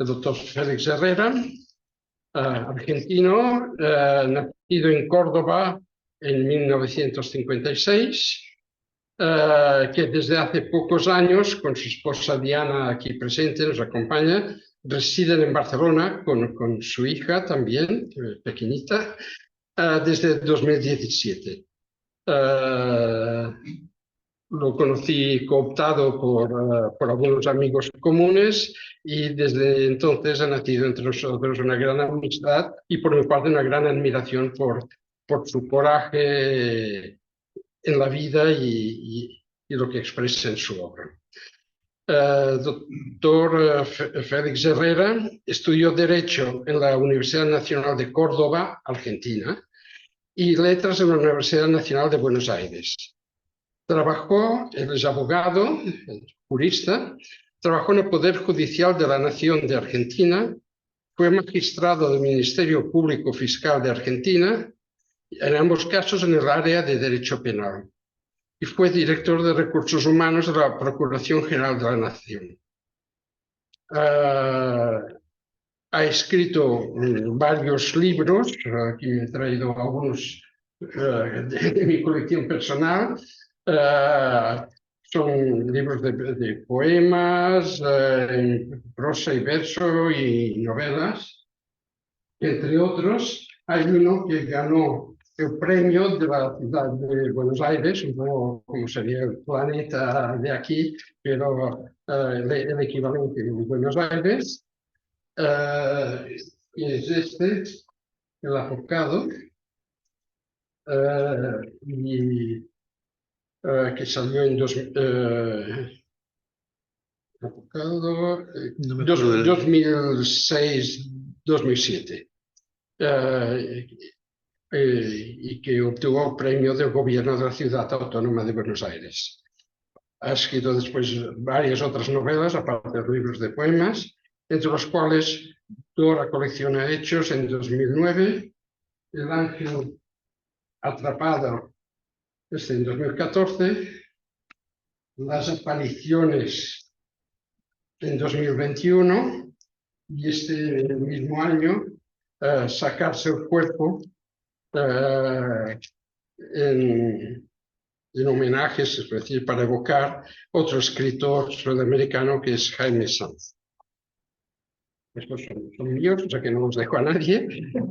el doctor Félix Herrera, argentino, nacido en Córdoba en 1956, que desde hace pocos años, con su esposa Diana aquí presente, nos acompaña, residen en Barcelona con su hija también, pequeñita, desde 2017. Lo conocí cooptado por algunos amigos comunes y desde entonces ha nacido entre nosotros una gran amistad y por mi parte una gran admiración por su coraje en la vida y lo que expresa en su obra. Doctor Félix Herrera estudió Derecho en la Universidad Nacional de Córdoba, Argentina, y Letras en la Universidad Nacional de Buenos Aires. Él es abogado, jurista, trabajó en el Poder Judicial de la Nación de Argentina, fue magistrado del Ministerio Público Fiscal de Argentina, en ambos casos en el área de Derecho Penal, y fue director de Recursos Humanos de la Procuración General de la Nación. Ha escrito varios libros, aquí me he traído algunos de mi colección personal. Son libros de poemas, prosa y verso y novelas, entre otros. Hay uno que ganó el premio de la ciudad de Buenos Aires, un poco como sería el planeta de aquí, pero el equivalente en Buenos Aires. Y es este, el Afocado, que salió en 2006-2007, y que obtuvo el premio del gobierno de la Ciudad Autónoma de Buenos Aires. Ha escrito después varias otras novelas, aparte de libros de poemas, entre los cuales Dora colecciona hechos en 2009, El Ángel Atrapado en 2014, Las Apariciones en 2021 y este mismo año Sacarse el Cuerpo, en homenajes, es decir, para evocar otro escritor sudamericano que es Jaime Sanz. Estos son míos, o sea que no los dejo a nadie,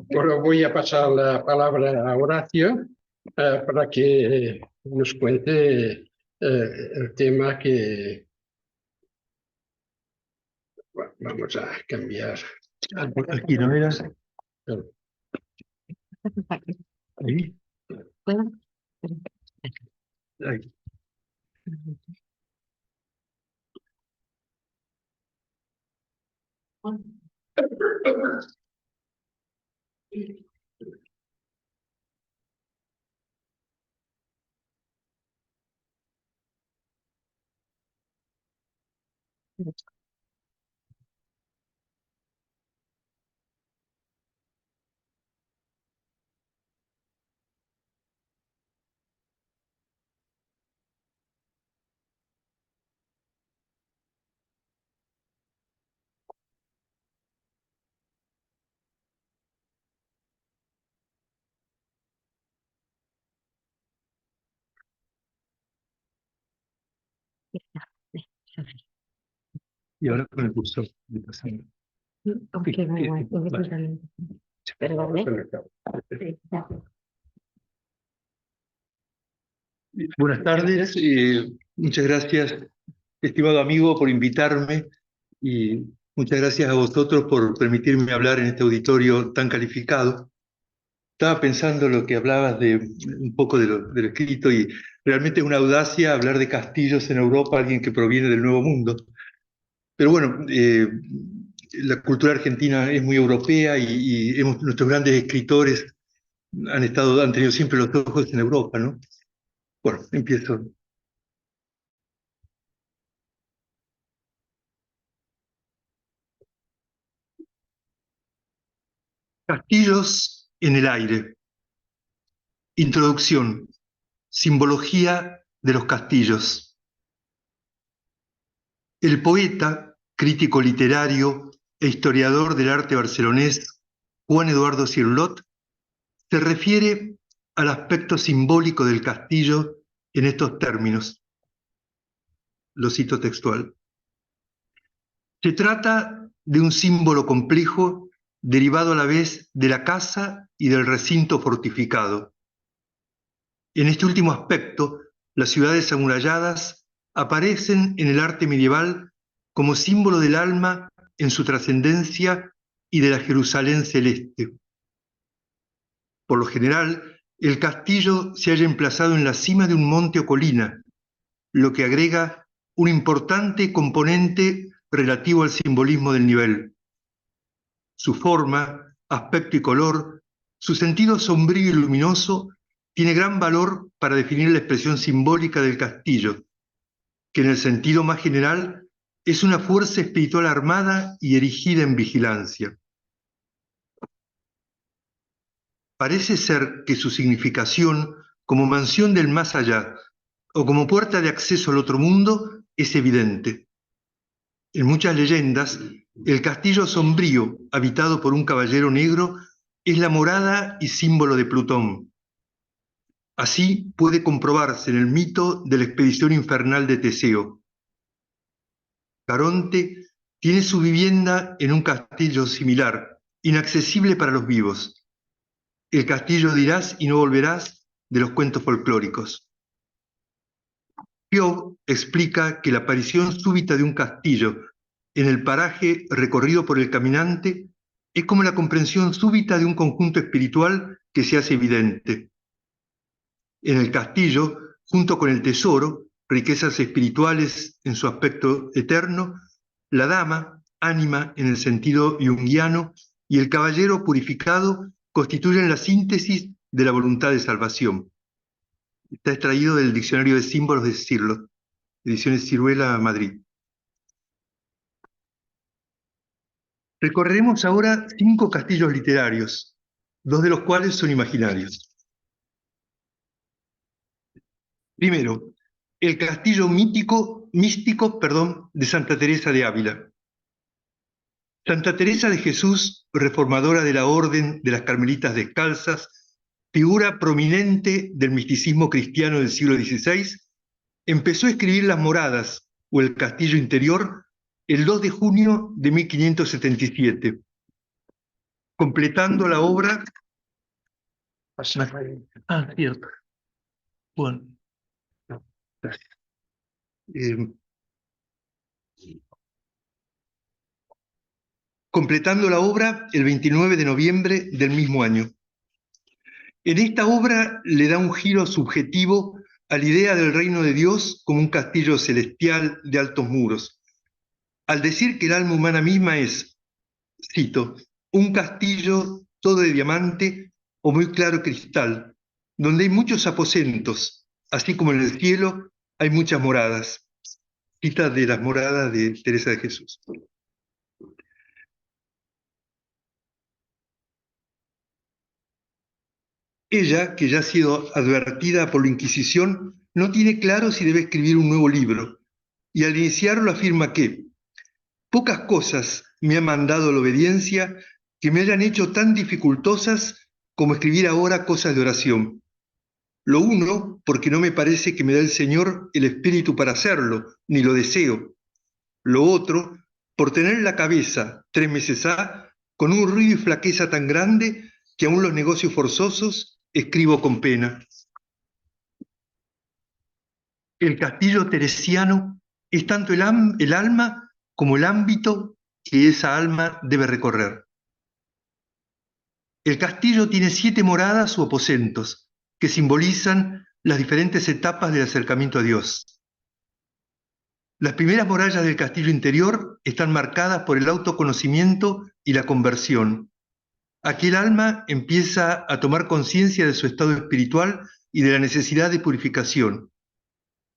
pero voy a pasar la palabra a Horacio para que nos cuente el tema que vamos a cambiar. Aquí no era. Ahí. Ahí. Y ahora con el cursor. Ok, muy bueno. Perdón. Buenas tardes, muchas gracias, estimado amigo, por invitarme y muchas gracias a vosotros por permitirme hablar en este auditorio tan calificado. Estaba pensando lo que hablabas de un poco de lo escrito y realmente es una audacia hablar de castillos en Europa, alguien que proviene del Nuevo Mundo. Pero bueno, la cultura argentina es muy europea y nuestros grandes escritores han tenido siempre los ojos en Europa, ¿no? Bueno, empiezo. Castillos en el aire. Introducción. Simbología de los castillos. El poeta, crítico literario e historiador del arte barcelonés Juan Eduardo Cirlot se refiere al aspecto simbólico del castillo en estos términos. Lo cito textual. Se trata de un símbolo complejo derivado a la vez de la casa y del recinto fortificado. En este último aspecto, las ciudades amuralladas aparecen en el arte medieval como símbolo del alma en su trascendencia y de la Jerusalén celeste. Por lo general, el castillo se halla emplazado en la cima de un monte o colina, lo que agrega un importante componente relativo al simbolismo del nivel. Su forma, aspecto y color, su sentido sombrío y luminoso, tiene gran valor para definir la expresión simbólica del castillo, que en el sentido más general es una fuerza espiritual armada y erigida en vigilancia. Parece ser que su significación como mansión del más allá o como puerta de acceso al otro mundo es evidente. En muchas leyendas, el castillo sombrío, habitado por un caballero negro, es la morada y símbolo de Plutón. Así puede comprobarse en el mito de la expedición infernal de Teseo. Caronte tiene su vivienda en un castillo similar, inaccesible para los vivos. El castillo de irás y no volverás de los cuentos folclóricos. Piob explica que la aparición súbita de un castillo en el paraje recorrido por el caminante es como la comprensión súbita de un conjunto espiritual que se hace evidente. En el castillo, junto con el tesoro, riquezas espirituales en su aspecto eterno, la dama, ánima en el sentido junguiano, y el caballero purificado constituyen la síntesis de la voluntad de salvación. Está extraído del Diccionario de Símbolos de Cirlot, Ediciones Siruela, Madrid. Recorreremos ahora 5 castillos literarios, 2 de los cuales son imaginarios. Primero, el castillo místico de Santa Teresa de Ávila. Santa Teresa de Jesús, reformadora de la Orden de las Carmelitas Descalzas, figura prominente del misticismo cristiano del siglo XVI, empezó a escribir Las Moradas, o el Castillo Interior, el 2 de junio de 1577, completando la obra... cierto. Bueno, gracias. Completando la obra el 29 de noviembre del mismo año. En esta obra le da un giro subjetivo a la idea del reino de Dios como un castillo celestial de altos muros, al decir que el alma humana misma es, cito, un castillo todo de diamante o muy claro cristal, donde hay muchos aposentos, así como en el cielo hay muchas moradas. Cita de Las Moradas de Teresa de Jesús. Ella, que ya ha sido advertida por la Inquisición, no tiene claro si debe escribir un nuevo libro, y al iniciarlo afirma que pocas cosas me ha mandado la obediencia que me hayan hecho tan dificultosas como escribir ahora cosas de oración. Lo uno, porque no me parece que me da el Señor el espíritu para hacerlo, ni lo deseo. Lo otro, por tener la cabeza 3 meses con un ruido y flaqueza tan grande que aún los negocios forzosos escribo con pena. El castillo teresiano es tanto el alma como el ámbito que esa alma debe recorrer. El castillo tiene 7 moradas o aposentos que simbolizan las diferentes etapas del acercamiento a Dios. Las primeras murallas del castillo interior están marcadas por el autoconocimiento y la conversión. Aquí el alma empieza a tomar conciencia de su estado espiritual y de la necesidad de purificación.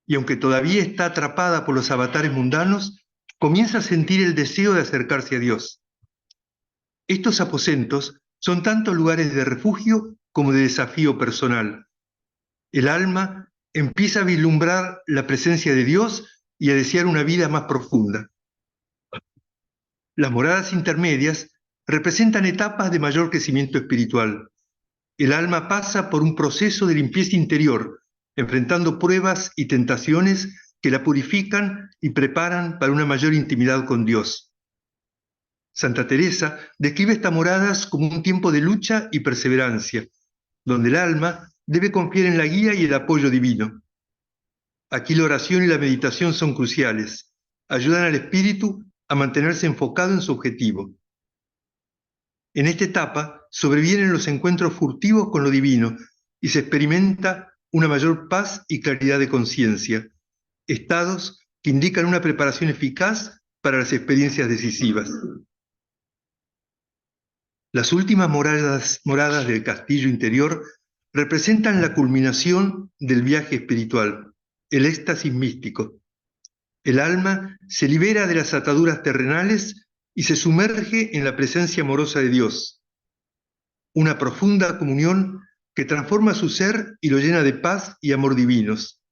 Y aunque todavía está atrapada por los avatares mundanos, comienza a sentir el deseo de acercarse a Dios. Estos aposentos son tanto lugares de refugio como de desafío personal. El alma empieza a vislumbrar la presencia de Dios y a desear una vida más profunda. Las moradas intermedias representan etapas de mayor crecimiento espiritual. El alma pasa por un proceso de limpieza interior, enfrentando pruebas y tentaciones que la purifican y preparan para una mayor intimidad con Dios. Santa Teresa describe estas moradas como un tiempo de lucha y perseverancia, donde el alma debe confiar en la guía y el apoyo divino. Aquí la oración y la meditación son cruciales. Ayudan al espíritu a mantenerse enfocado en su objetivo. En esta etapa sobrevienen los encuentros furtivos con lo divino y se experimenta una mayor paz y claridad de conciencia, estados que indican una preparación eficaz para las experiencias decisivas. Las últimas moradas del castillo interior representan la culminación del viaje espiritual, el éxtasis místico. El alma se libera de las ataduras terrenales y se sumerge en la presencia amorosa de Dios. Una profunda comunión que transforma su ser y lo llena de paz y amor divinos.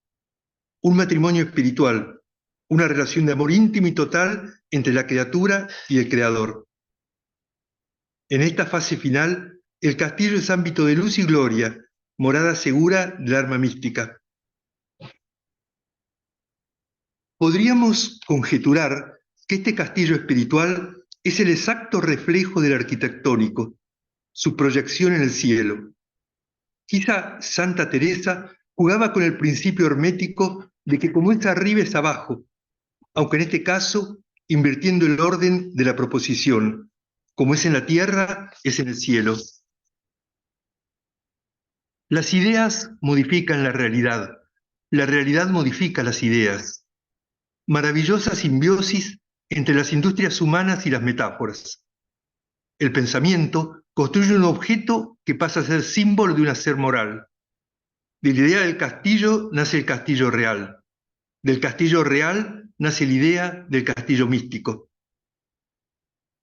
Un matrimonio espiritual, una relación de amor íntimo y total entre la criatura y el Creador. En esta fase final, el castillo es ámbito de luz y gloria, morada segura del alma mística. Podríamos conjeturar que este castillo espiritual es el exacto reflejo del arquitectónico, su proyección en el cielo. Quizá Santa Teresa jugaba con el principio hermético de que como es arriba es abajo, aunque en este caso invirtiendo el orden de la proposición, como es en la tierra, es en el cielo. Las ideas modifican la realidad modifica las ideas. Maravillosa simbiosis entre las industrias humanas y las metáforas. El pensamiento construye un objeto que pasa a ser símbolo de un hacer moral. De la idea del castillo nace el castillo real. Del castillo real nace la idea del castillo místico.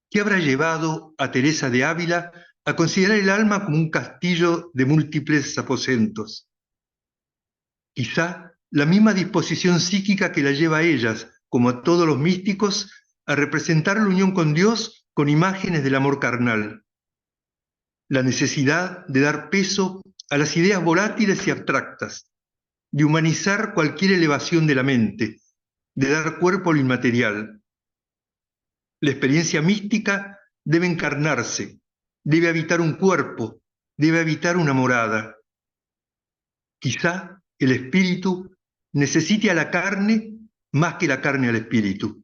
¿Qué habrá llevado a Teresa de Ávila a considerar el alma como un castillo de múltiples aposentos? Quizá la misma disposición psíquica que la lleva a ellas, como a todos los místicos, a representar la unión con Dios con imágenes del amor carnal. La necesidad de dar peso a las ideas volátiles y abstractas, de humanizar cualquier elevación de la mente, de dar cuerpo a lo inmaterial. La experiencia mística debe encarnarse, debe habitar un cuerpo, debe habitar una morada. Quizá el espíritu necesite a la carne más que la carne al espíritu.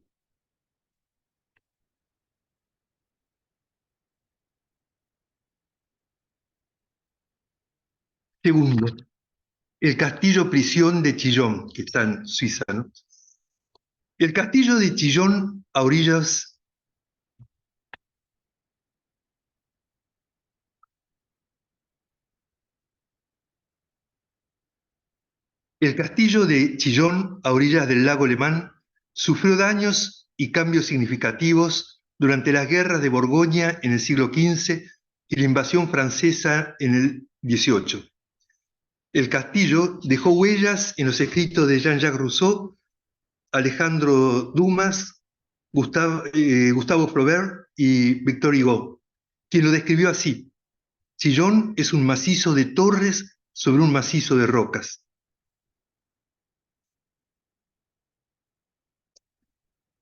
Segundo, el castillo prisión de Chillón, que está en Suiza, ¿no? El castillo de Chillón a orillas El castillo de Chillón, a orillas del lago Lemán, sufrió daños y cambios significativos durante las guerras de Borgoña en el siglo XV y la invasión francesa en el XVIII. El castillo dejó huellas en los escritos de Jean-Jacques Rousseau, Alejandro Dumas, Gustavo Flaubert y Victor Hugo, quien lo describió así: Chillón es un macizo de torres sobre un macizo de rocas.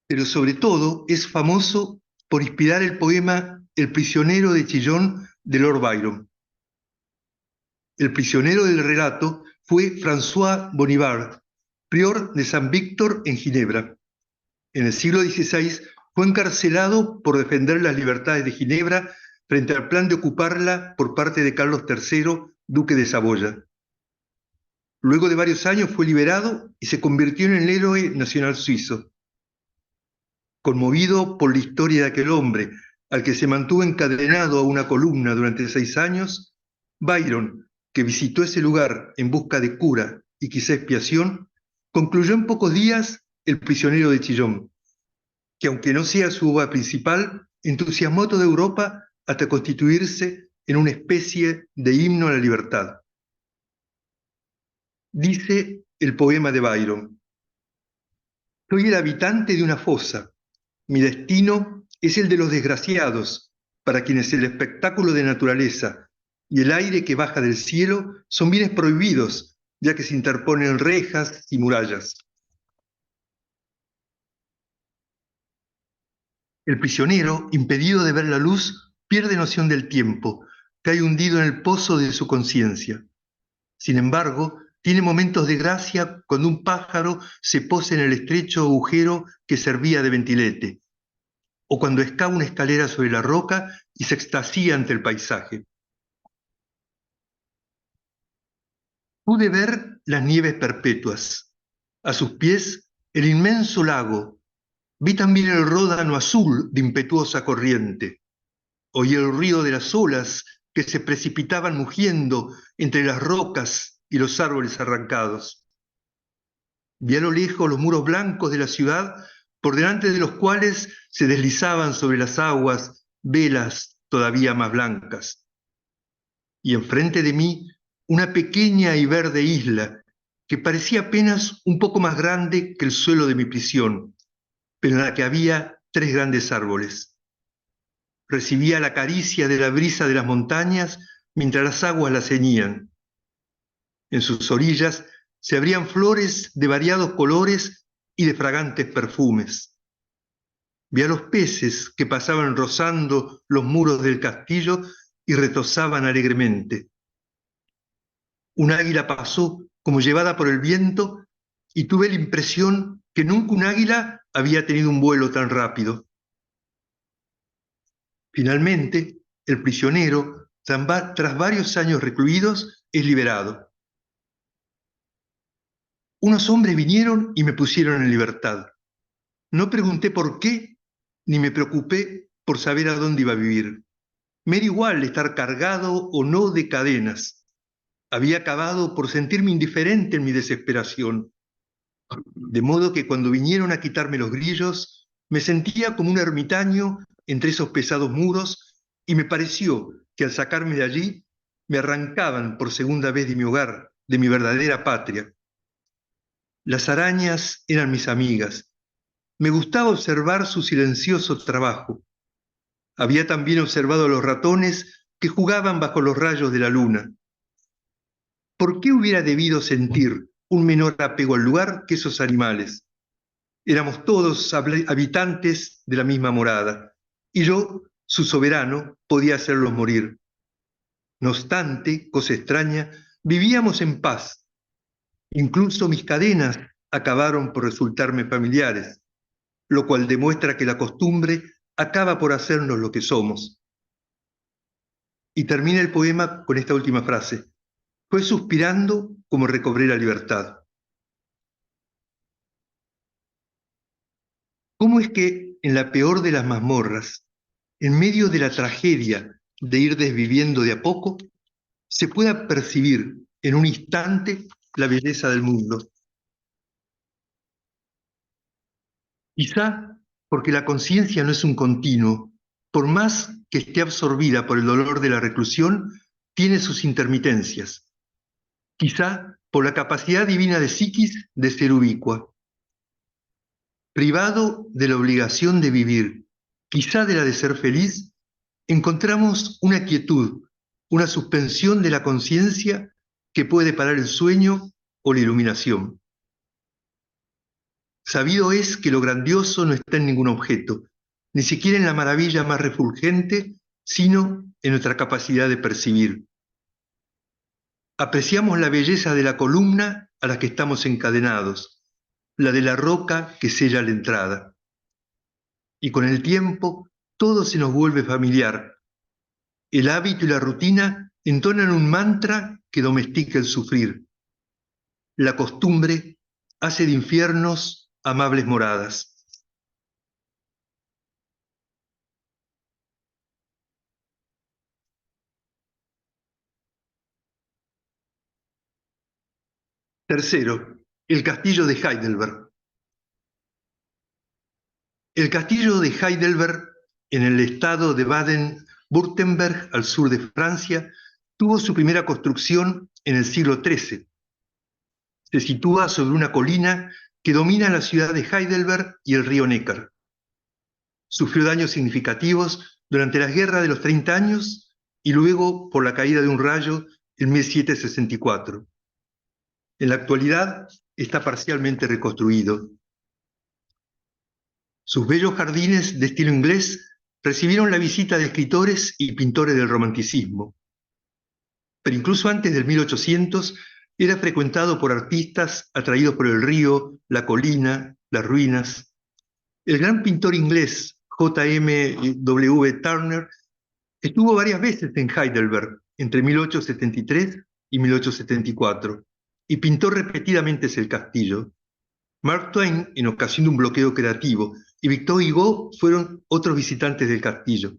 Pero sobre todo es famoso por inspirar el poema El prisionero de Chillón de Lord Byron. El prisionero del relato fue François Bonivard, prior de San Víctor en Ginebra. En el siglo XVI fue encarcelado por defender las libertades de Ginebra frente al plan de ocuparla por parte de Carlos III, duque de Saboya. Luego de varios años fue liberado y se convirtió en el héroe nacional suizo. Conmovido por la historia de aquel hombre, al que se mantuvo encadenado a una columna durante 6 años, Byron, que visitó ese lugar en busca de cura y quizá expiación, concluyó en pocos días El prisionero de Chillón, que aunque no sea su obra principal, entusiasmó a toda Europa hasta constituirse en una especie de himno a la libertad. Dice el poema de Byron: soy el habitante de una fosa, mi destino es el de los desgraciados, para quienes el espectáculo de naturaleza y el aire que baja del cielo son bienes prohibidos, ya que se interponen rejas y murallas. El prisionero, impedido de ver la luz, pierde noción del tiempo, cae hundido en el pozo de su conciencia. Sin embargo, tiene momentos de gracia cuando un pájaro se posa en el estrecho agujero que servía de ventilete, o cuando excava una escalera sobre la roca y se extasía ante el paisaje. Pude ver las nieves perpetuas. A sus pies, el inmenso lago. Vi también el ródano azul de impetuosa corriente. Oí el ruido de las olas que se precipitaban mugiendo entre las rocas y los árboles arrancados. Vi a lo lejos los muros blancos de la ciudad, por delante de los cuales se deslizaban sobre las aguas velas todavía más blancas. Y enfrente de mí, una pequeña y verde isla que parecía apenas un poco más grande que el suelo de mi prisión, pero en la que había 3 grandes árboles. Recibía la caricia de la brisa de las montañas mientras las aguas la ceñían. En sus orillas se abrían flores de variados colores y de fragantes perfumes. Vi a los peces que pasaban rozando los muros del castillo y retozaban alegremente. Un águila pasó como llevada por el viento y tuve la impresión que nunca un águila había tenido un vuelo tan rápido. Finalmente, el prisionero, tras varios años recluidos, es liberado. Unos hombres vinieron y me pusieron en libertad. No pregunté por qué, ni me preocupé por saber a dónde iba a vivir. Me era igual estar cargado o no de cadenas. Había acabado por sentirme indiferente en mi desesperación. De modo que cuando vinieron a quitarme los grillos, me sentía como un ermitaño entre esos pesados muros y me pareció que al sacarme de allí me arrancaban por segunda vez de mi hogar, de mi verdadera patria. Las arañas eran mis amigas. Me gustaba observar su silencioso trabajo. Había también observado a los ratones que jugaban bajo los rayos de la luna. ¿Por qué hubiera debido sentir un menor apego al lugar que esos animales? Éramos todos habitantes de la misma morada, y yo, su soberano, podía hacerlos morir. No obstante, cosa extraña, vivíamos en paz. Incluso mis cadenas acabaron por resultarme familiares, lo cual demuestra que la costumbre acaba por hacernos lo que somos. Y termina el poema con esta última frase. Fue suspirando como recobré la libertad. ¿Cómo es que en la peor de las mazmorras, en medio de la tragedia de ir desviviendo de a poco, se pueda percibir en un instante la belleza del mundo? Quizá porque la conciencia no es un continuo, por más que esté absorbida por el dolor de la reclusión, tiene sus intermitencias. Quizá por la capacidad divina de psiquis de ser ubicua. Privado de la obligación de vivir, quizá de la de ser feliz, encontramos una quietud, una suspensión de la conciencia que puede parar el sueño o la iluminación. Sabido es que lo grandioso no está en ningún objeto, ni siquiera en la maravilla más refulgente, sino en nuestra capacidad de percibir. Apreciamos la belleza de la columna a la que estamos encadenados, la de la roca que sella la entrada. Y con el tiempo todo se nos vuelve familiar. El hábito y la rutina entonan un mantra que domestica el sufrir. La costumbre hace de infiernos amables moradas. Tercero, el castillo de Heidelberg. El castillo de Heidelberg, en el estado de Baden-Württemberg, al sur de Francia, tuvo su primera construcción en el siglo XIII. Se sitúa sobre una colina que domina la ciudad de Heidelberg y el río Neckar. sufrió daños significativos durante la Guerra de los 30 años y luego por la caída de un rayo en 1764. En la actualidad está parcialmente reconstruido. Sus bellos jardines de estilo inglés recibieron la visita de escritores y pintores del romanticismo. Pero incluso antes del 1800 era frecuentado por artistas atraídos por el río, la colina, las ruinas. El gran pintor inglés J.M.W. Turner estuvo varias veces en Heidelberg entre 1873 y 1874 y pintó repetidamente el castillo. Mark Twain, en ocasión de un bloqueo creativo, y Victor Hugo fueron otros visitantes del castillo.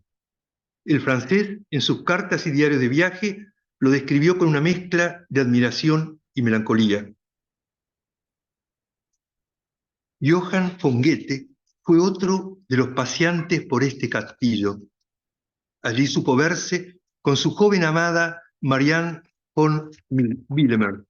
El francés, en sus cartas y diarios de viaje, lo describió con una mezcla de admiración y melancolía. Johann von Goethe fue otro de los paseantes por este castillo. Allí supo verse con su joven amada Marianne von Willemer.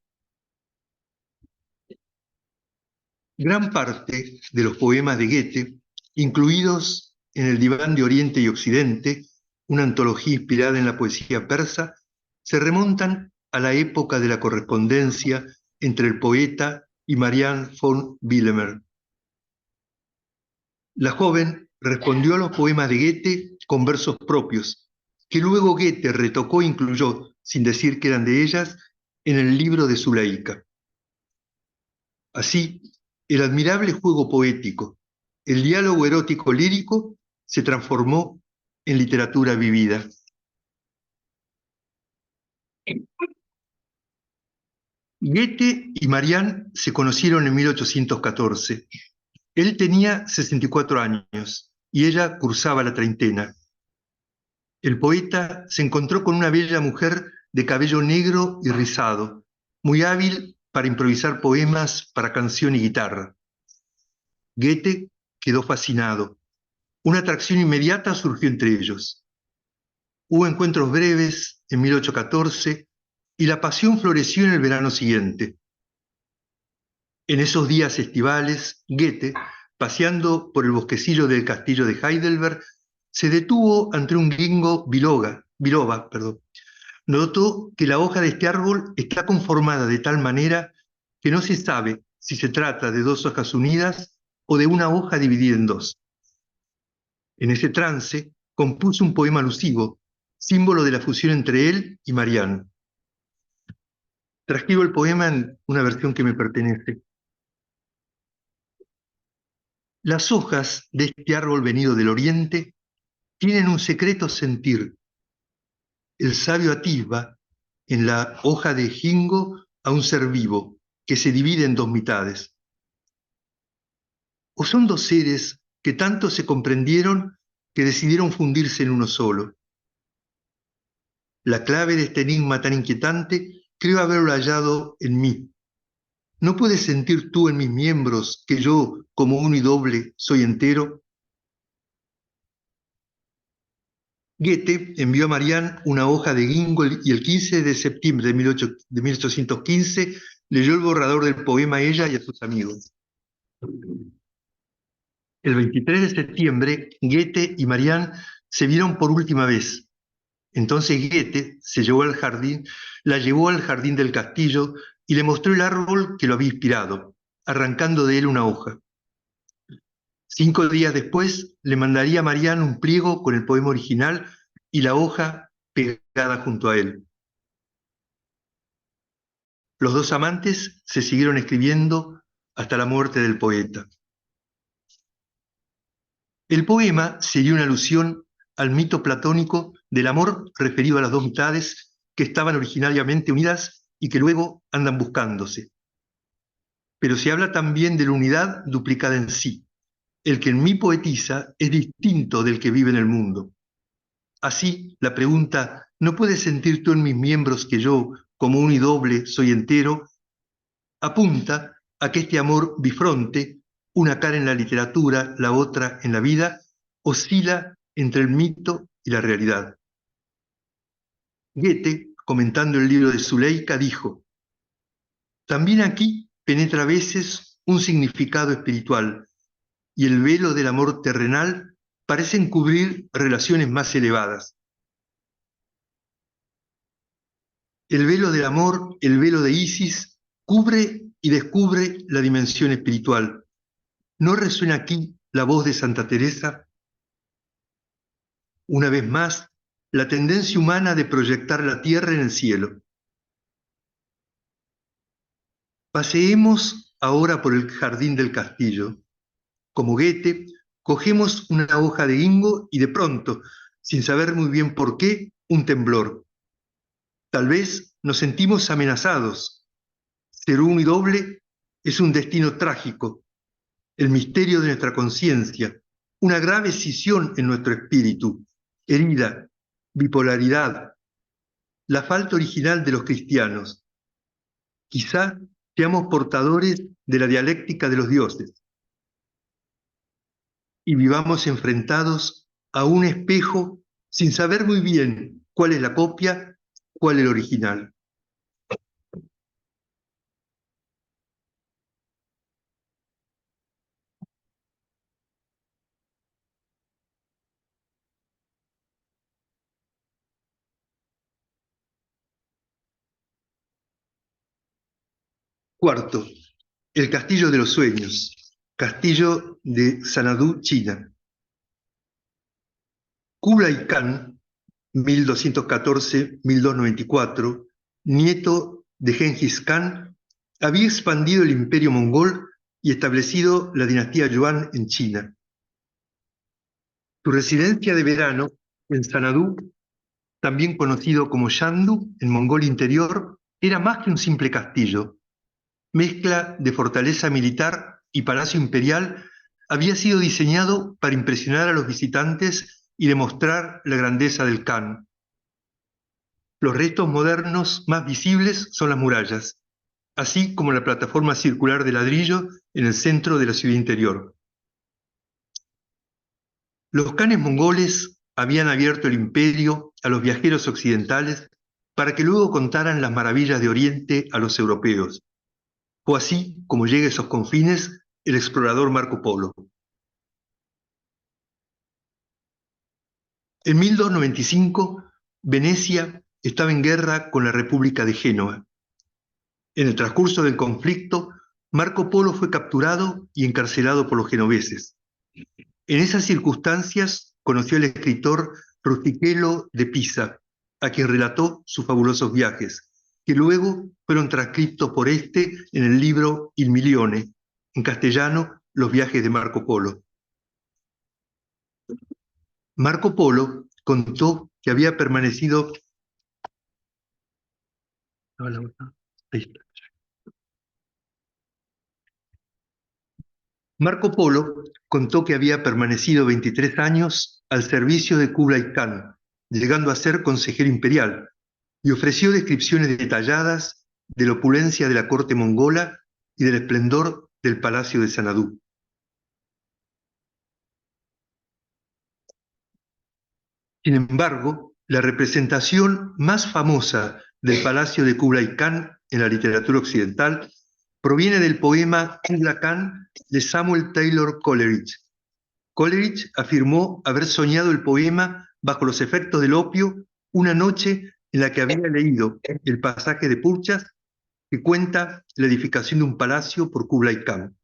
Gran parte de los poemas de Goethe, incluidos en el Diván de Oriente y Occidente, una antología inspirada en la poesía persa, se remontan a la época de la correspondencia entre el poeta y Marianne von Willemer. La joven respondió a los poemas de Goethe con versos propios, que luego Goethe retocó e incluyó, sin decir que eran de ellas, en el libro de Zuleika. Así, el admirable juego poético, el diálogo erótico lírico, se transformó en literatura vivida. Goethe y Marianne se conocieron en 1814. Él tenía 64 años y ella cursaba la treintena. El poeta se encontró con una bella mujer de cabello negro y rizado, muy hábil para improvisar poemas para canción y guitarra. Goethe quedó fascinado. Una atracción inmediata surgió entre ellos. Hubo encuentros breves en 1814 y la pasión floreció en el verano siguiente. En esos días estivales, Goethe, paseando por el bosquecillo del castillo de Heidelberg, se detuvo ante un ginkgo biloba. Notó que la hoja de este árbol está conformada de tal manera que no se sabe si se trata de dos hojas unidas o de una hoja dividida en dos. En ese trance compuso un poema alusivo, símbolo de la fusión entre él y Marianne. Transcribo el poema en una versión que me pertenece. Las hojas de este árbol venido del oriente tienen un secreto sentir. El sabio atisba en la hoja de ginkgo a un ser vivo que se divide en dos mitades. ¿O son dos seres que tanto se comprendieron que decidieron fundirse en uno solo? La clave de este enigma tan inquietante creo haberlo hallado en mí. ¿No puedes sentir tú en mis miembros que yo, como uno y doble, soy entero? Goethe envió a Marianne una hoja de ginkgo y el 15 de septiembre de 1815 leyó el borrador del poema a ella y a sus amigos. El 23 de septiembre, Goethe y Marianne se vieron por última vez. Entonces Goethe la llevó al jardín del castillo y le mostró el árbol que lo había inspirado, arrancando de él una hoja. 5 días después le mandaría a Marianne un pliego con el poema original y la hoja pegada junto a él. Los dos amantes se siguieron escribiendo hasta la muerte del poeta. El poema sería una alusión al mito platónico del amor referido a las dos mitades que estaban originariamente unidas y que luego andan buscándose. Pero se habla también de la unidad duplicada en sí. El que en mí poetiza es distinto del que vive en el mundo. Así, la pregunta, ¿no puedes sentir tú en mis miembros que yo, como uno y doble, soy entero?, apunta a que este amor bifronte, una cara en la literatura, la otra en la vida, oscila entre el mito y la realidad. Goethe, comentando el libro de Zuleika, dijo: también aquí penetra a veces un significado espiritual, y el velo del amor terrenal parecen cubrir relaciones más elevadas. El velo del amor, el velo de Isis, cubre y descubre la dimensión espiritual. ¿No resuena aquí la voz de Santa Teresa? Una vez más, la tendencia humana de proyectar la tierra en el cielo. Paseemos ahora por el jardín del castillo. Como Goethe, cogemos una hoja de hingo y de pronto, sin saber muy bien por qué, un temblor. Tal vez nos sentimos amenazados. Ser uno y doble es un destino trágico, el misterio de nuestra conciencia, una grave escisión en nuestro espíritu, herida, bipolaridad, la falta original de los cristianos. Quizá seamos portadores de la dialéctica de los dioses y vivamos enfrentados a un espejo sin saber muy bien cuál es la copia, cuál es el original. Cuarto, el Castillo de los Sueños, Castillo de Xanadu, China. Kublai Khan, 1214-1294, nieto de Genghis Khan, había expandido el imperio mongol y establecido la dinastía Yuan en China. Su residencia de verano en Xanadu, también conocido como Shandu en Mongolia Interior, era más que un simple castillo. Mezcla de fortaleza militar y palacio imperial, había sido diseñado para impresionar a los visitantes y demostrar la grandeza del Khan. Los restos modernos más visibles son las murallas, así como la plataforma circular de ladrillo en el centro de la ciudad interior. Los Khanes mongoles habían abierto el imperio a los viajeros occidentales para que luego contaran las maravillas de Oriente a los europeos. Fue así como llega a esos confines el explorador Marco Polo. En 1295, Venecia estaba en guerra con la República de Génova. En el transcurso del conflicto, Marco Polo fue capturado y encarcelado por los genoveses. En esas circunstancias conoció al escritor Rustichello de Pisa, a quien relató sus fabulosos viajes, que luego fueron transcritos por este en el libro Il Milione, en castellano, Los viajes de Marco Polo. Marco Polo contó que había permanecido... Marco Polo contó que había permanecido 23 años al servicio de Kublai Khan, llegando a ser consejero imperial, y ofreció descripciones detalladas de la opulencia de la corte mongola y del esplendor del palacio de Xanadu. Sin embargo, la representación más famosa del palacio de Kublai Khan en la literatura occidental proviene del poema Kublai Khan de Samuel Taylor Coleridge. Coleridge afirmó haber soñado el poema bajo los efectos del opio una noche en la que había leído el pasaje de Purchas que cuenta la edificación de un palacio por Kublai Khan.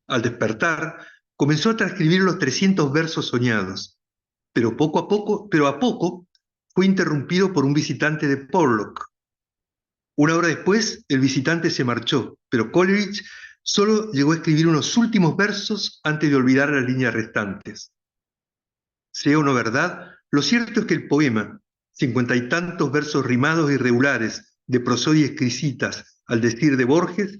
Al despertar, comenzó a transcribir los 300 versos soñados, pero a poco fue interrumpido por un visitante de Porlock. Una hora después, el visitante se marchó, pero Coleridge solo llegó a escribir unos últimos versos antes de olvidar las líneas restantes. Sea o no verdad, lo cierto es que el poema, 50 y tantos versos rimados irregulares de prosodias exquisitas al decir de Borges,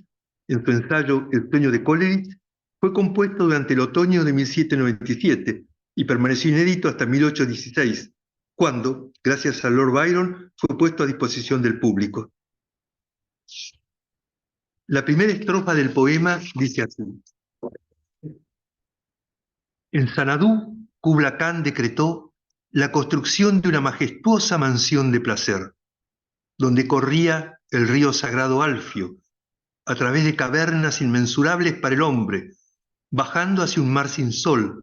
en su ensayo El sueño de Coleridge, fue compuesto durante el otoño de 1797 y permaneció inédito hasta 1816, cuando, gracias a Lord Byron, fue puesto a disposición del público. La primera estrofa del poema dice así: en Xanadu, Kublai Khan decretó la construcción de una majestuosa mansión de placer, donde corría el río sagrado Alfio, a través de cavernas inmensurables para el hombre, bajando hacia un mar sin sol,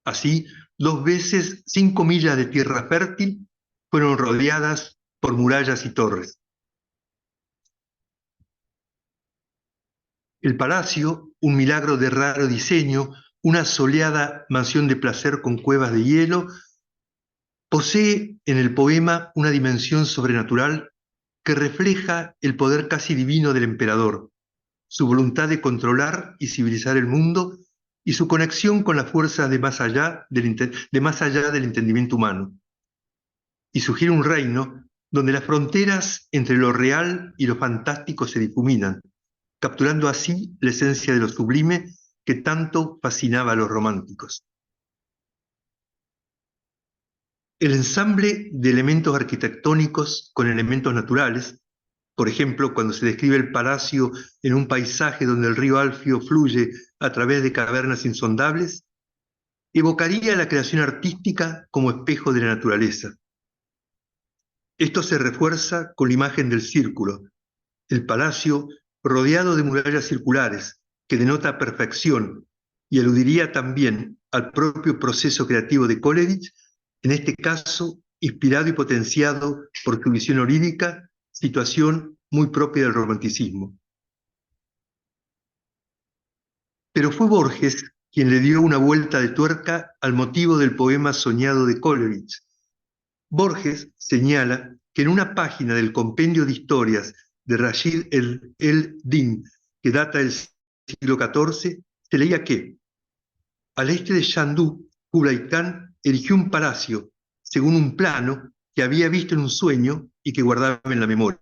Así, 2 veces 5 millas de tierra fértil fueron rodeadas por murallas y torres. El palacio, un milagro de raro diseño, una soleada mansión de placer con cuevas de hielo, posee en el poema una dimensión sobrenatural que refleja el poder casi divino del emperador, su voluntad de controlar y civilizar el mundo y su conexión con las fuerzas de más allá del entendimiento humano. Y sugiere un reino donde las fronteras entre lo real y lo fantástico se difuminan, capturando así la esencia de lo sublime que tanto fascinaba a los románticos. El ensamble de elementos arquitectónicos con elementos naturales, por ejemplo, cuando se describe el palacio en un paisaje donde el río Alfio fluye a través de cavernas insondables, evocaría la creación artística como espejo de la naturaleza. Esto se refuerza con la imagen del círculo, el palacio rodeado de murallas circulares, que denota perfección y aludiría también al propio proceso creativo de Coleridge, en este caso inspirado y potenciado por su visión onírica, situación muy propia del romanticismo. Pero fue Borges quien le dio una vuelta de tuerca al motivo del poema soñado de Coleridge. Borges señala que en una página del compendio de historias de Rashid el-Din, que data del siglo XIV, se leía que al este de Shandú, Kublai Khan erigió un palacio según un plano que había visto en un sueño y que guardaba en la memoria.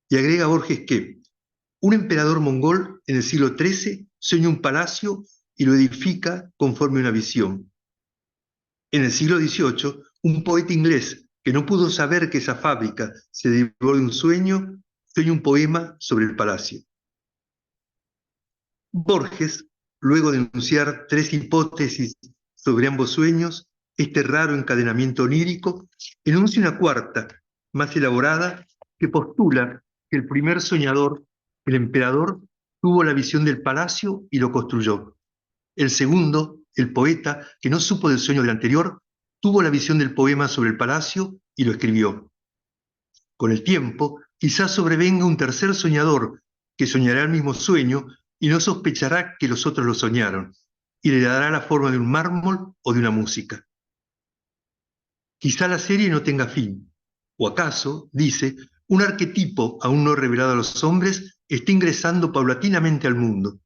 Y agrega Borges que un emperador mongol en el siglo XIII sueña un palacio y lo edifica conforme a una visión. En el siglo XVIII, un poeta inglés que no pudo saber que esa fábrica se derivó de un sueño, sueña un poema sobre el palacio. Borges, luego de enunciar 3 hipótesis sobre ambos sueños, este raro encadenamiento onírico, enuncia una cuarta, más elaborada, que postula que el primer soñador, el emperador, tuvo la visión del palacio y lo construyó. El segundo, el poeta, que no supo del sueño del anterior, tuvo la visión del poema sobre el palacio y lo escribió. Con el tiempo, quizás sobrevenga un tercer soñador que soñará el mismo sueño y no sospechará que los otros lo soñaron, y le dará la forma de un mármol o de una música. Quizá la serie no tenga fin, o acaso, dice, un arquetipo aún no revelado a los hombres está ingresando paulatinamente al mundo.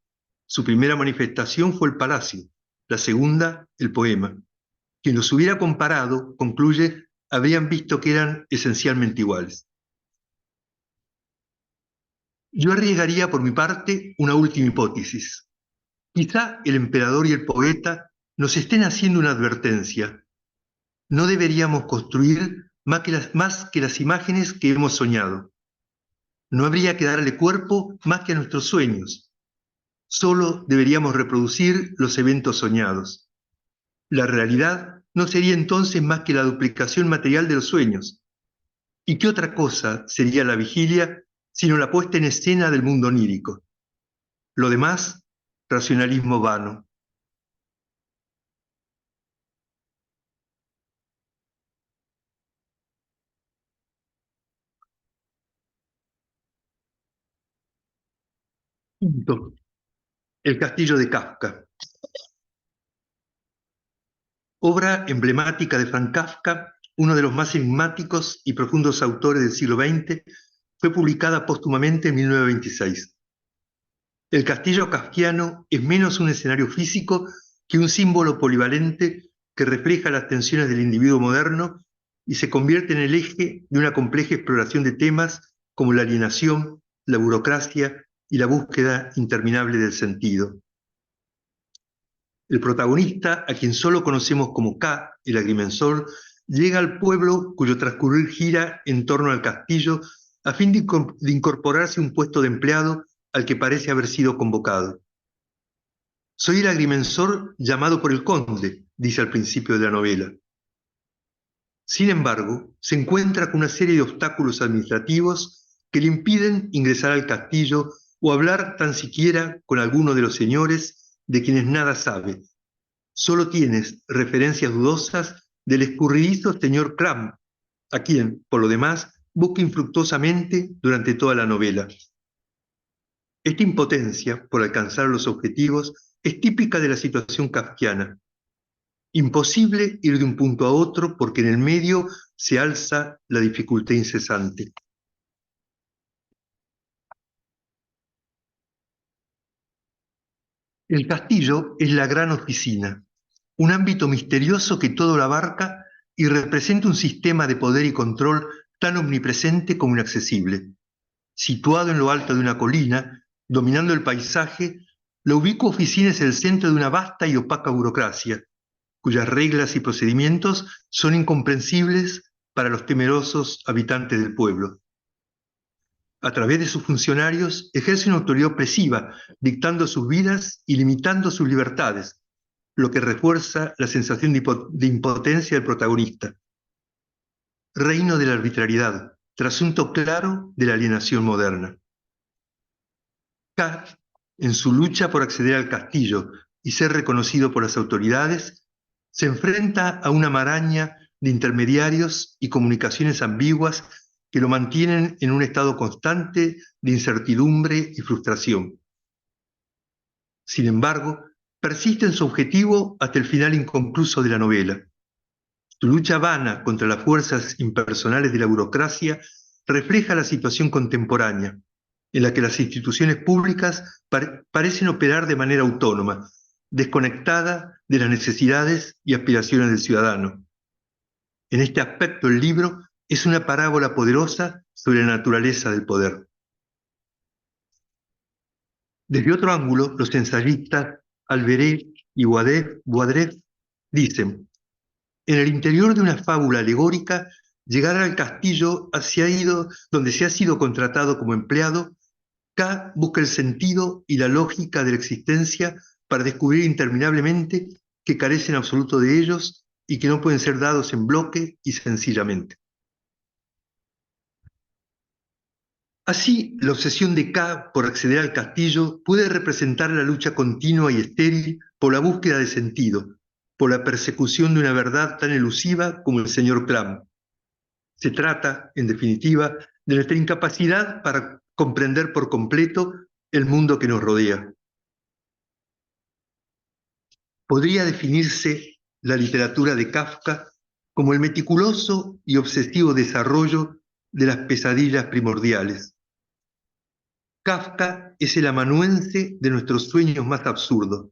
Su primera manifestación fue el palacio, la segunda, el poema. Quien los hubiera comparado, concluye, habrían visto que eran esencialmente iguales. Yo arriesgaría por mi parte una última hipótesis. Quizá el emperador y el poeta nos estén haciendo una advertencia. No deberíamos construir más que las imágenes que hemos soñado. No habría que darle cuerpo más que a nuestros sueños. Solo deberíamos reproducir los eventos soñados. La realidad no sería entonces más que la duplicación material de los sueños. ¿Y qué otra cosa sería la vigilia sino la puesta en escena del mundo onírico? Lo demás, racionalismo vano. Quinto, el castillo de Kafka. Obra emblemática de Franz Kafka, uno de los más enigmáticos y profundos autores del siglo XX, fue publicada póstumamente en 1926. El castillo kafkiano es menos un escenario físico que un símbolo polivalente que refleja las tensiones del individuo moderno y se convierte en el eje de una compleja exploración de temas como la alienación, la burocracia y la búsqueda interminable del sentido. El protagonista, a quien solo conocemos como K, el agrimensor, llega al pueblo cuyo transcurrir gira en torno al castillo a fin de incorporarse a un puesto de empleado al que parece haber sido convocado. Soy el agrimensor llamado por el conde, dice al principio de la novela. Sin embargo, se encuentra con una serie de obstáculos administrativos que le impiden ingresar al castillo o hablar tan siquiera con alguno de los señores de quienes nada sabe, solo tienes referencias dudosas del escurridizo señor Cram, a quien, por lo demás, busca infructuosamente durante toda la novela. Esta impotencia por alcanzar los objetivos es típica de la situación kafkiana. Imposible ir de un punto a otro porque en el medio se alza la dificultad incesante. El castillo es la gran oficina, un ámbito misterioso que todo lo abarca y representa un sistema de poder y control tan omnipresente como inaccesible. Situado en lo alto de una colina, dominando el paisaje, la ubicua oficina es el centro de una vasta y opaca burocracia, cuyas reglas y procedimientos son incomprensibles para los temerosos habitantes del pueblo. A través de sus funcionarios ejerce una autoridad opresiva, dictando sus vidas y limitando sus libertades, lo que refuerza la sensación de impotencia del protagonista. Reino de la arbitrariedad, trasunto claro de la alienación moderna. K, en su lucha por acceder al castillo y ser reconocido por las autoridades, se enfrenta a una maraña de intermediarios y comunicaciones ambiguas que lo mantienen en un estado constante de incertidumbre y frustración. Sin embargo, persiste en su objetivo hasta el final inconcluso de la novela. Su lucha vana contra las fuerzas impersonales de la burocracia refleja la situación contemporánea, en la que las instituciones públicas parecen operar de manera autónoma, desconectada de las necesidades y aspiraciones del ciudadano. En este aspecto, el libro es una parábola poderosa sobre la naturaleza del poder. Desde otro ángulo, los ensayistas Alberé y Boadref dicen: en el interior de una fábula alegórica, llegar al castillo donde se ha sido contratado como empleado, K busca el sentido y la lógica de la existencia para descubrir interminablemente que carecen absoluto de ellos y que no pueden ser dados en bloque y sencillamente. Así, la obsesión de K por acceder al castillo puede representar la lucha continua y estéril por la búsqueda de sentido, por la persecución de una verdad tan elusiva como el señor Clam. Se trata, en definitiva, de nuestra incapacidad para comprender por completo el mundo que nos rodea. Podría definirse la literatura de Kafka como el meticuloso y obsesivo desarrollo de las pesadillas primordiales. Kafka es el amanuense de nuestros sueños más absurdos,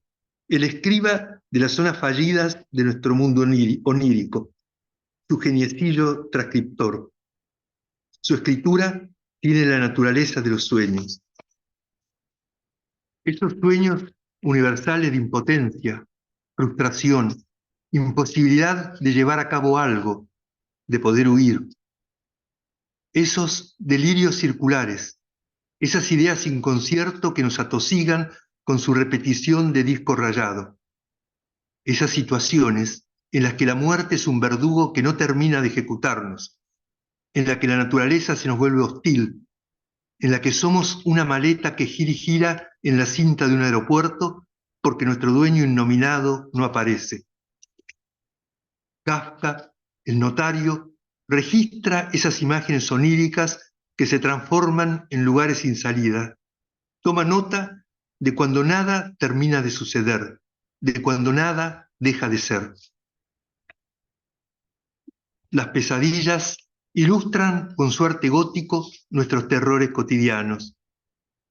el escriba de las zonas fallidas de nuestro mundo onírico, su geniecillo transcriptor. Su escritura tiene la naturaleza de los sueños. Esos sueños universales de impotencia, frustración, imposibilidad de llevar a cabo algo, de poder huir. Esos delirios circulares, esas ideas sin concierto que nos atosigan con su repetición de disco rayado. Esas situaciones en las que la muerte es un verdugo que no termina de ejecutarnos, en la que la naturaleza se nos vuelve hostil, en la que somos una maleta que gira y gira en la cinta de un aeropuerto porque nuestro dueño innominado no aparece. Kafka, el notario, registra esas imágenes oníricas que se transforman en lugares sin salida. Toma nota de cuando nada termina de suceder, de cuando nada deja de ser. Las pesadillas ilustran con su arte gótico nuestros terrores cotidianos.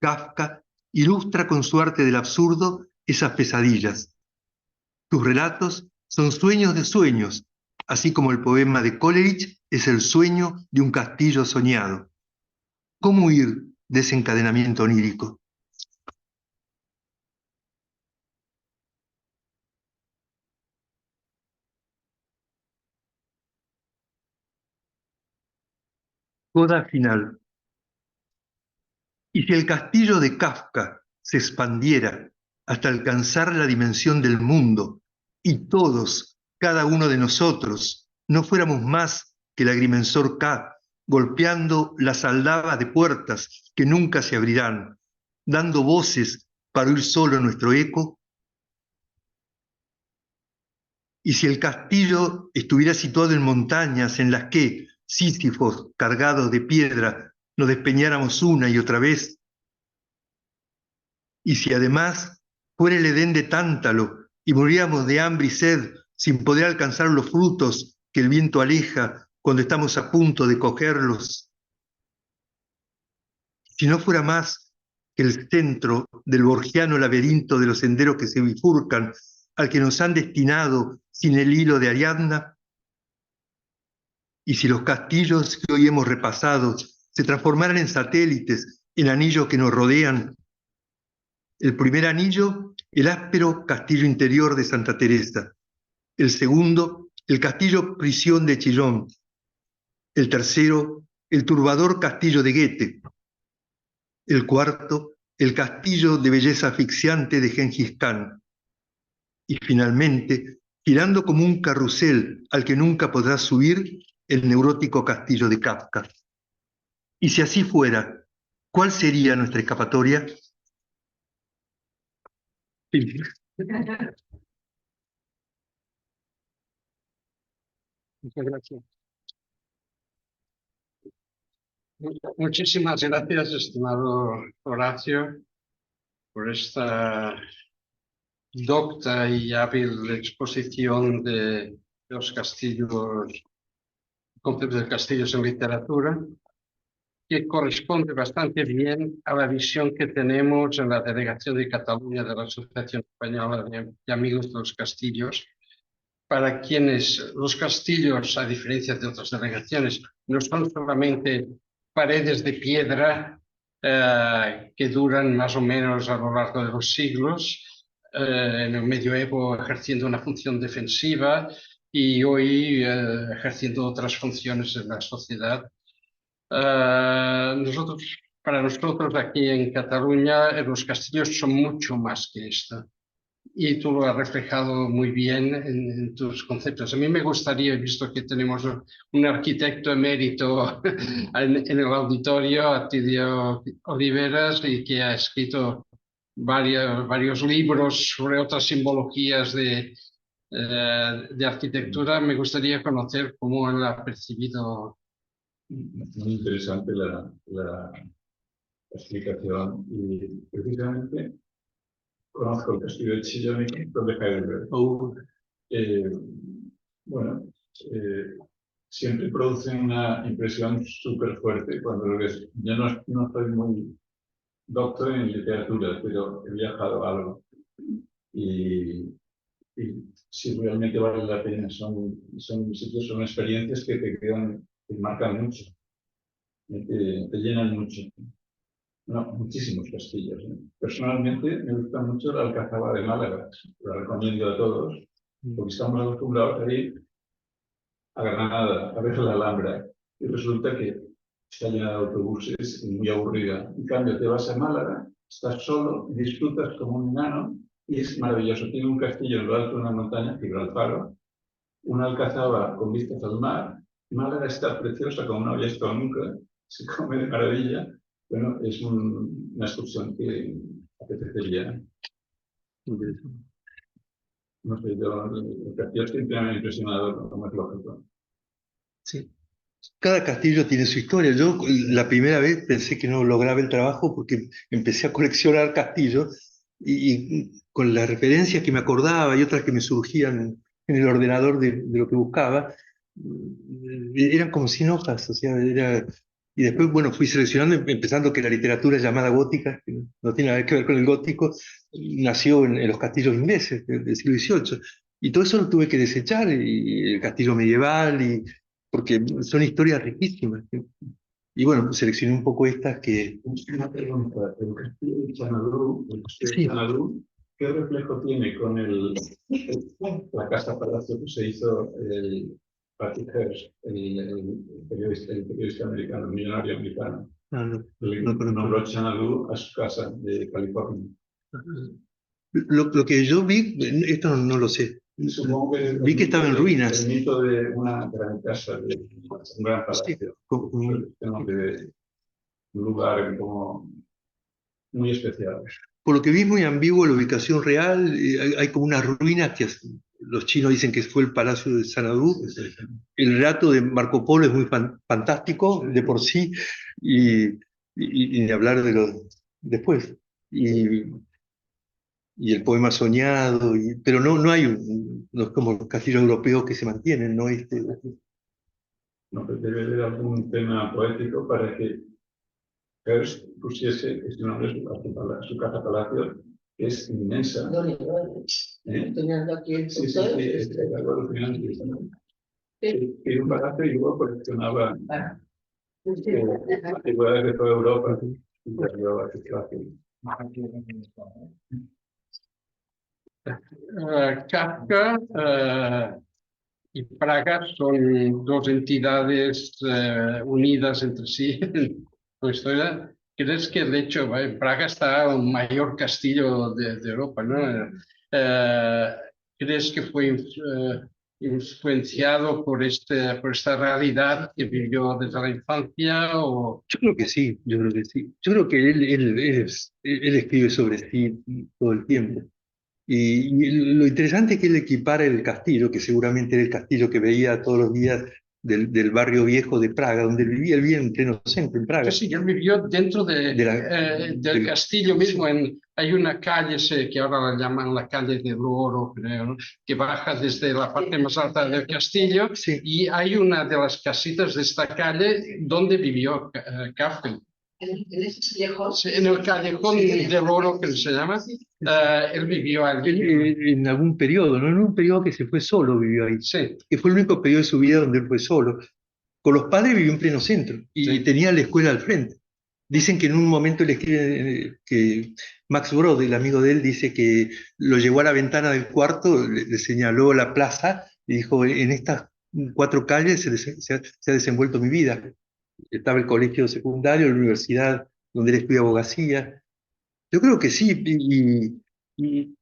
Kafka ilustra con su arte del absurdo esas pesadillas. Sus relatos son sueños de sueños, así como el poema de Coleridge es el sueño de un castillo soñado. ¿Cómo huir de ese encadenamiento onírico? Coda final. Y si el castillo de Kafka se expandiera hasta alcanzar la dimensión del mundo y todos, cada uno de nosotros, no fuéramos más que el agrimensor K, golpeando las aldabas de puertas que nunca se abrirán, dando voces para oír solo nuestro eco, Y si el castillo estuviera situado en montañas en las que, Sísifos cargados de piedra, nos despeñáramos una y otra vez, y si además fuera el Edén de Tántalo y muriéramos de hambre y sed sin poder alcanzar los frutos que el viento aleja cuando estamos a punto de cogerlos, si no fuera más que el centro del borgiano laberinto de los senderos que se bifurcan al que nos han destinado sin el hilo de Ariadna, y si los castillos que hoy hemos repasado se transformaran en satélites, en anillos que nos rodean, el primer anillo, el áspero castillo interior de Santa Teresa, el segundo, el castillo prisión de Chillón, el tercero, el turbador castillo de Goethe, el cuarto, el castillo de belleza asfixiante de Gengis Khan, y finalmente, girando como un carrusel al que nunca podrá subir, el neurótico castillo de Kafka. Y si así fuera, ¿cuál sería nuestra escapatoria? Muchas gracias. Muchísimas gracias, estimado Horacio, por esta docta y hábil exposición de los castillos, conceptos de castillos en literatura, que corresponde bastante bien a la visión que tenemos en la Delegación de Cataluña de la Asociación Española de Amigos de los Castillos, para quienes los castillos, a diferencia de otras delegaciones, no son solamente paredes de piedra que duran más o menos a lo largo de los siglos, en el medioevo ejerciendo una función defensiva y hoy ejerciendo otras funciones en la sociedad. Para nosotros aquí en Cataluña, los castillos son mucho más que esto. Y tú lo has reflejado muy bien en tus conceptos. A mí me gustaría, visto que tenemos un arquitecto emérito en el auditorio, Atidio Oliveras, y que ha escrito varios libros sobre otras simbologías de arquitectura, me gustaría conocer cómo él ha percibido. Muy interesante la explicación y precisamente conozco el castillo de Chillón y el de Heidelberg. Eh, bueno, siempre producen una impresión súper fuerte cuando lo ves. Yo no soy muy doctor en literatura, pero he viajado algo y sí realmente vale la pena. Son sitios, son experiencias que te quedan, te marcan mucho, te llenan mucho. No, muchísimos castillos. Personalmente me gusta mucho la Alcazaba de Málaga, la recomiendo a todos, porque estamos acostumbrados a ir a Granada, a ver la Alhambra, y resulta que está llena de autobuses y muy aburrida. En cambio, te vas a Málaga, estás solo, disfrutas como un enano y es maravilloso. Tiene un castillo en lo alto de una montaña, Gibraltar, una alcazaba con vistas al mar. Málaga está preciosa como no había estado nunca, se come de maravilla. Bueno, es una excursión que apetecería. No sé, el castillo siempre me ha impresionado, como es lógico. Sí. Cada castillo tiene su historia. Yo la primera vez pensé que no lograba el trabajo porque empecé a coleccionar castillos y con las referencias que me acordaba y otras que me surgían en el ordenador de lo que buscaba, eran como 100 hojas, o sea, y después, bueno, fui seleccionando, empezando que la literatura llamada gótica, que no tiene nada que ver con el gótico, nació en los castillos ingleses del siglo XVIII. Y todo eso lo tuve que desechar, y el castillo medieval, porque son historias riquísimas. Y bueno, seleccioné un poco estas que... Una pregunta, el castillo de Xanadu, Sí. ¿qué reflejo tiene con la casa palacio que se hizo el Patty Hearst, el periodista americano, el millonario americano? No Nombró Xanadu a su casa de California. Lo que yo vi, esto no lo sé. Supongo que Vi que estaba en ruinas. El mito de una gran casa, de un gran palacio. De un lugar como muy especial. Por lo que vi, es muy ambiguo la ubicación real. Hay como unas ruinas que los chinos dicen que fue el Palacio de Sanadú. El relato de Marco Polo es muy fantástico de por sí, y ni hablar de los después. Y el poema soñado, pero no hay no es como los castillos europeos que se mantienen, ¿no? No, pero debe haber algún tema poético para que Hearst pusiese este nombre su casa palacio, que es inmensa. Soñando aquí el Sí, es algo alucinante. Era un palacio y luego coleccionaba antigüedades de toda Europa y las llevaba a su espacio. Kafka y Praga son dos entidades unidas entre sí en la historia. ¿Crees que de hecho en Praga está el mayor castillo de Europa, ¿no? ¿Crees que fue influenciado por esta realidad que vivió desde la infancia? O... Yo creo que sí, yo creo que sí. Yo creo que él escribe sobre sí todo el tiempo. Y lo interesante es que él equipara el castillo, que seguramente era el castillo que veía todos los días del barrio viejo de Praga, donde él vivía en pleno centro, en Praga. Sí, él vivió dentro del castillo mismo. Hay una calle que ahora la llaman la calle del Oro, creo, ¿no? Que baja desde la parte más alta del castillo, Sí. Y hay una de las casitas de esta calle donde vivió Kafka. En el callejón del Oro, que se llama, él vivió allí. En algún periodo, no en un periodo que se fue solo, vivió ahí. Sí. Que fue el único periodo de su vida donde él fue solo. Con los padres vivió en pleno centro y tenía la escuela al frente. Dicen que en un momento le escribe que Max Brod, el amigo de él, dice que lo llevó a la ventana del cuarto, le señaló la plaza y dijo: en estas 4 calles se ha desenvuelto mi vida. Estaba el colegio secundario, la universidad donde él estudia abogacía. Yo creo que sí, y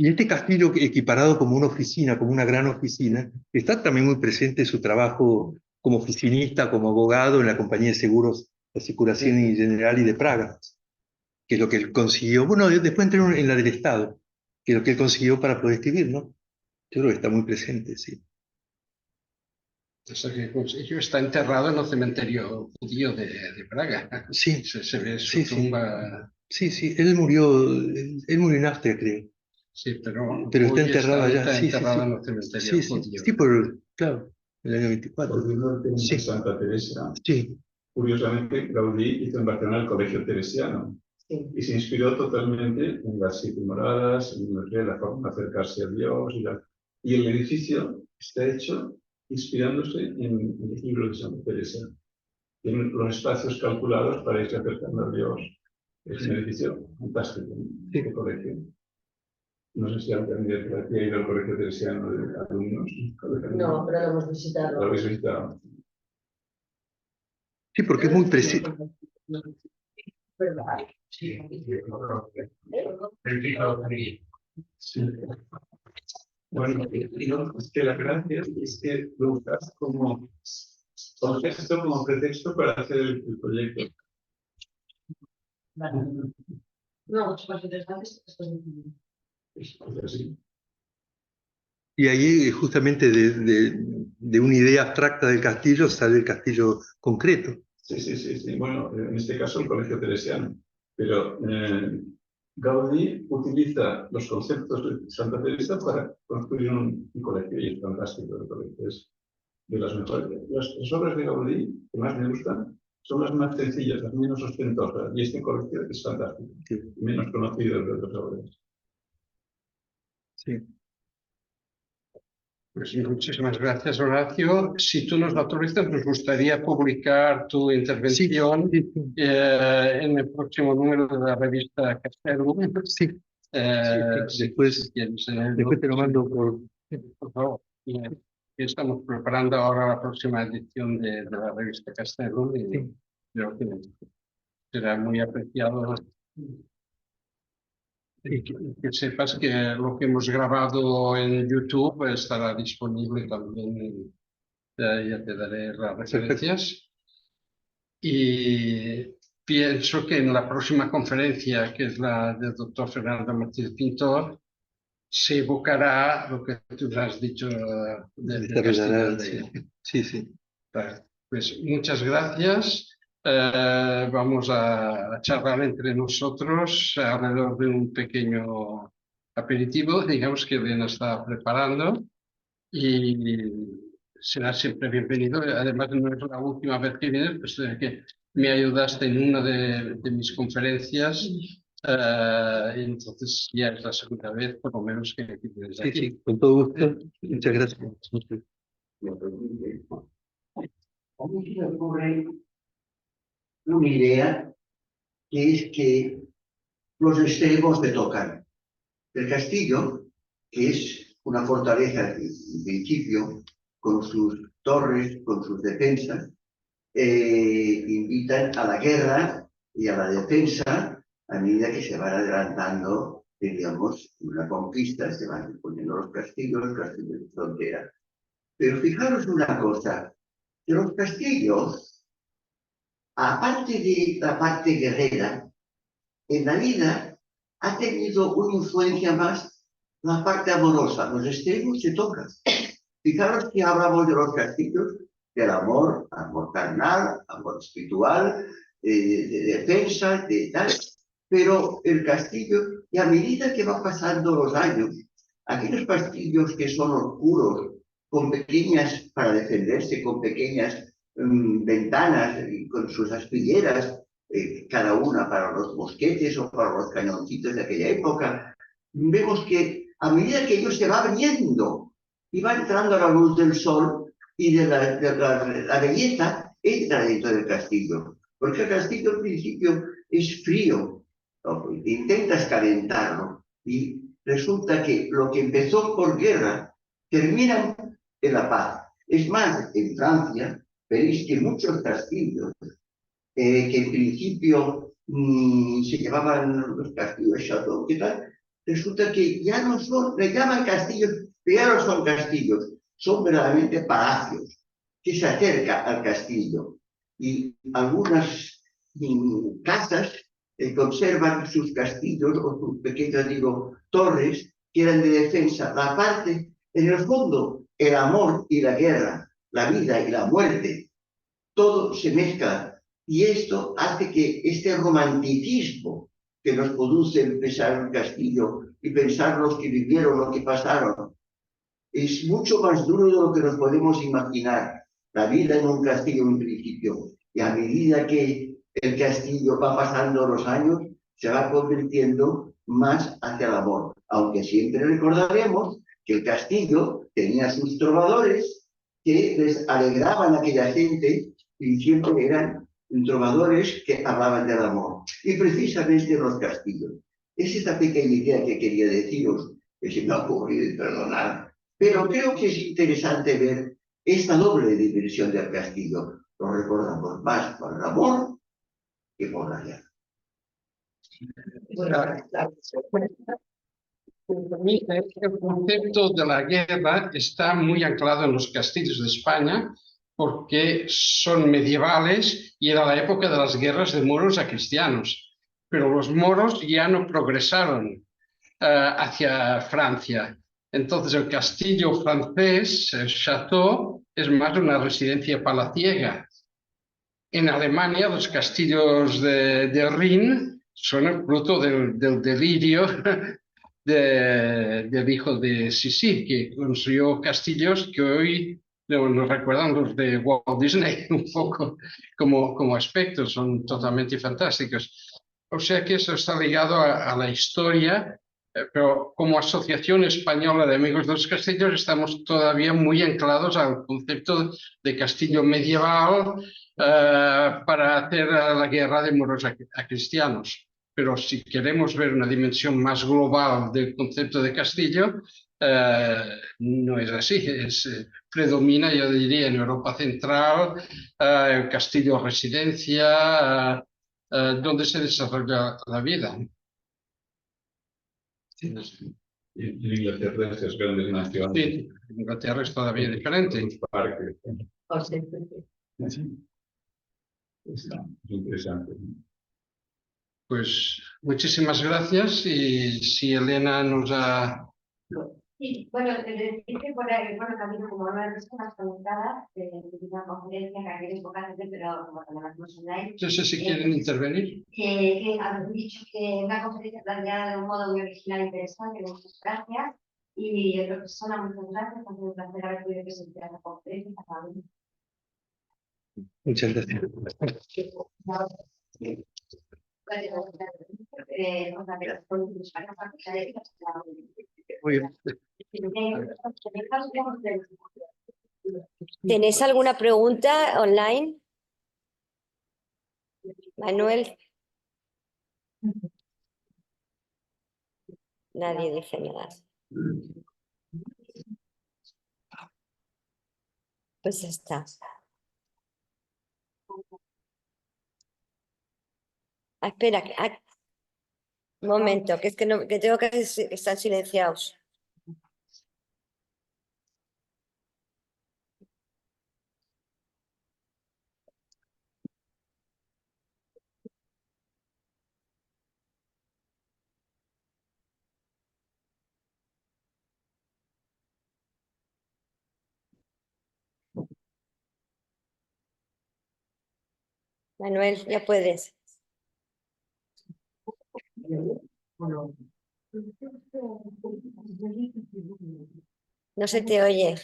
este castillo equiparado como una oficina, como una gran oficina, está también muy presente su trabajo como oficinista, como abogado en la compañía de seguros, Asicuración y Generali de Praga, que es lo que él consiguió. Bueno, después entré en la del Estado, que es lo que él consiguió para poder escribir, ¿no? Yo creo que está muy presente, sí. O sea, que está enterrado en el cementerio judío de Praga. Sí, se ve su tumba. Sí, él murió en Austria, creo. Sí, pero Está hoy enterrado allá, está sí. enterrado en el cementerio judío. Sí, claro, el año 24. Volviendo al tema de Santa Teresa, Sí. Curiosamente, Gaudí hizo en Barcelona el Colegio Teresiano y se inspiró totalmente en las 7 moradas, en la forma de acercarse a Dios y el edificio está hecho inspirándose en los libros de Santa Teresa. Tienen los espacios calculados para irse acercando a Dios. Es un edificio fantástico, de colegio. No sé si alguien de aquí ha ido al Colegio Teresiano de alumnos. No, pero lo hemos visitado. Lo habéis visitado. Sí, porque es muy preciso. ¿Verdad? Sí. Bueno, es que la gracia es que lo usas como contexto, como pretexto para hacer el proyecto. No, muchas interesantes. Es así. Y ahí justamente de una idea abstracta del castillo sale el castillo concreto. Sí. Bueno, en este caso el Colegio Teresiano. Pero Gaudí utiliza los conceptos de Santa Teresa para construir un colegio y es fantástico el colegio. Es de las mejores. Las obras de Gaudí que más me gustan son las más sencillas, las menos ostentosas. Y este colegio es fantástico. Sí. Menos conocido de otras obras. Sí. Pues muchísimas gracias, Horacio. Si tú nos autorizas, nos gustaría publicar tu intervención en el próximo número de la revista Castellum. Sí. Después te lo mando por favor. Estamos preparando ahora la próxima edición de la revista Castellum y creo que será muy apreciado. Que sepas que lo que hemos grabado en YouTube estará disponible también. Ya te daré las referencias. Y pienso que en la próxima conferencia, que es la del doctor Fernando Martínez Pintor, se evocará lo que tú has dicho del Desarrollará, castillo de... sí, sí. Vale, pues muchas gracias. Vamos a charlar entre nosotros alrededor de un pequeño aperitivo, digamos, que Elena está preparando y será siempre bienvenido. Además, no es la última vez que vienes, pues que me ayudaste en una de mis conferencias. Entonces ya es la segunda vez, por lo menos, que vienes Sí, aquí. sí, con todo gusto. Muchas gracias. A mí se me ocurre una idea que es que los extremos se tocan. El castillo, que es una fortaleza en principio, con sus torres, con sus defensas, invitan a la guerra y a la defensa a medida que se van adelantando, digamos, una conquista, se van poniendo los castillos de frontera. Pero fijaros una cosa, que los castillos, aparte de la parte guerrera, en la vida ha tenido una influencia más la parte amorosa. Los extremos se tocan. Fijaros que hablamos de los castillos, del amor, amor carnal, amor espiritual, de defensa, de tal. Pero el castillo, y a medida que van pasando los años, aquellos castillos que son oscuros, con pequeñas, para defenderse, con pequeñas ventanas y con sus aspilleras, cada una para los mosquetes o para los cañoncitos de aquella época, vemos que a medida que ello se va abriendo y va entrando a la luz del sol y de la belleza, entra dentro del castillo. Porque el castillo al principio es frío, ¿no? Intentas calentarlo y resulta que lo que empezó por guerra termina en la paz. Es más, en Francia veréis que muchos castillos que en principio se llamaban los castillos Chateau, ¿qué tal? Resulta que ya no son, le llaman castillos, pero ya no son castillos, son verdaderamente palacios, que se acerca al castillo. Y algunas casas conservan sus castillos o sus pequeñas, digo, torres, que eran de defensa. La parte, en el fondo, el amor y la guerra, la vida y la muerte, todo se mezcla. Y esto hace que este romanticismo que nos produce el pensar un castillo y pensar los que vivieron, lo que pasaron, es mucho más duro de lo que nos podemos imaginar. La vida en un castillo en principio. Y a medida que el castillo va pasando los años, se va convirtiendo más hacia el amor. Aunque siempre recordaremos que el castillo tenía sus trovadores que les alegraban a aquella gente y siempre eran trovadores que hablaban del amor. Y precisamente los castillos. Es esta pequeña idea que quería deciros, que se me ha ocurrido y perdonad. Pero creo que es interesante ver esta doble dimensión del castillo. Lo recordamos más por el amor que por la guerra. El concepto de la guerra está muy anclado en los castillos de España porque son medievales y era la época de las guerras de moros a cristianos. Pero los moros ya no progresaron hacia Francia. Entonces el castillo francés, el château, es más una residencia palaciega. En Alemania los castillos de Rin son el fruto del delirio del hijo de Sissi, que construyó castillos que hoy nos recuerdan los de Walt Disney, un poco como aspectos, son totalmente fantásticos. O sea que eso está ligado a la historia, pero como Asociación Española de Amigos de los Castillos estamos todavía muy anclados al concepto de castillo medieval para hacer la guerra de moros a cristianos. Pero si queremos ver una dimensión más global del concepto de castillo, no es así. Predomina, yo diría, en Europa Central, el castillo residencia, donde se desarrolla la vida. En Inglaterra, esas grandes naciones. Sí, Inglaterra es todavía diferente. Los parques. Sí. Es interesante. Pues muchísimas gracias y si Elena nos ha Sí, bueno, decir que por ahí, bueno, también como una personas conectadas, de una conferencia que aquí es poca gente, pero como también la hacemos online, Entonces, si quieren intervenir. que han dicho que una conferencia planteada de un modo muy original e interesante, muchas gracias. Y otra persona, muchas gracias, ha sido un placer haber podido presentar la conferencia. Muchas gracias. Muy bien. ¿Tenéis alguna pregunta online? Manuel. Nadie dice nada. Pues ya está. Espera, un momento, que es que, no, que tengo que están silenciados. Manuel, ya puedes. No se te oye.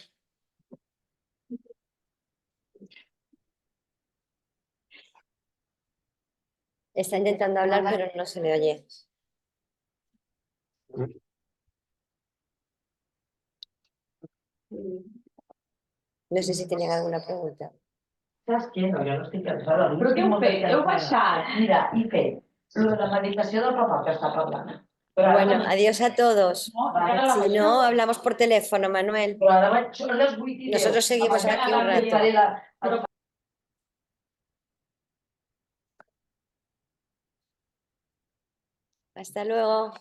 Está intentando hablar, pero no se le oye. No sé si tienen alguna pregunta. Saps què? No, jo no estic cansada. Però què heu fet? Heu baixat, mira, i fet lo de la meditació del papa que està parlant. Però ara Bueno, adiós a todos. no, ara la Si faig no, jo. hablamos por teléfono, Manuel. Però ara vaig, són les 8:10. Nosotros seguimos aquí un rato. Hasta luego.